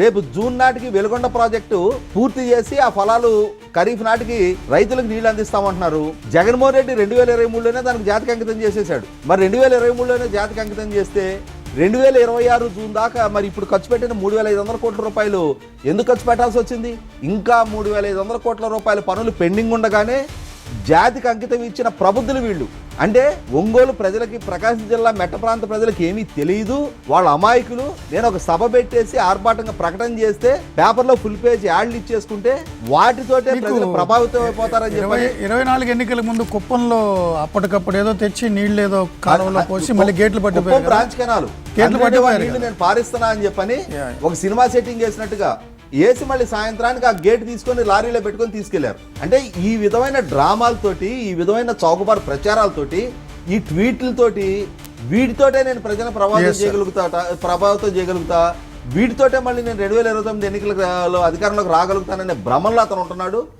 రేపు జూన్ నాటికి వెలుగొండ ప్రాజెక్టు పూర్తి చేసి ఆ ఫలాలు ఖరీఫ్ నాటికి రైతులకు నీళ్లు అందిస్తామంటున్నారు. జగన్మోహన్ రెడ్డి 2023లోనే దానికి జాతికి అంకితం చేసేశాడు. మరి 2023లోనే జాతికి అంకితం చేస్తే 2026 జూన్ దాకా మరి ఇప్పుడు ఖర్చు పెట్టిన 3,500 కోట్ల రూపాయలు ఎందుకు ఖర్చు పెట్టాల్సి వచ్చింది? ఇంకా 3,500 కోట్ల రూపాయల పనులు పెండింగ్ ఉండగానే జాతికి అంకితం ఇచ్చిన ప్రబుద్ధులు వీళ్ళు. అంటే ఒంగోలు ప్రజలకి, ప్రకాశం జిల్లా మెట్ట ప్రాంత ప్రజలకు ఏమీ తెలియదు, వాళ్ళ అమాయకులు. నేను ఒక సభ పెట్టేసి ఆర్భాటంగా ప్రకటన చేస్తే పేపర్లో ఫుల్ పేజ్ యాడ్లు ఇచ్చేసుకుంటే వాటితోటే ప్రజలు ప్రభావితం అయిపోతారని చెప్పి 24 ఎన్నికల ముందు కుప్పంలో అప్పటికప్పుడు ఏదో తెచ్చి నీళ్ళు ఏదో కాలంలో పోసి మళ్ళీ గేట్లు పట్టిపోయారు. బ్రాంచ్ కెనాలు నీళ్లు నేను పారిస్తున్నా అని చెప్పని ఒక సినిమా సెట్టింగ్ చేసినట్టుగా వేసి మళ్ళీ సాయంత్రానికి ఆ గేట్ తీసుకొని లారీలో పెట్టుకొని తీసుకెళ్లారు. అంటే ఈ విధమైన డ్రామాలతోటి, ఈ విధమైన చౌకబారు ప్రచారాలతోటి, ఈ ట్వీట్లతోటి వీటితోటే నేను ప్రజలను ప్రభావితం చేయగలుగుతా, వీటితోటే మళ్ళీ నేను 2029 ఎన్నికలలో అధికారంలోకి రాగలుగుతాననే భ్రమంలో అతను ఉంటున్నాడు.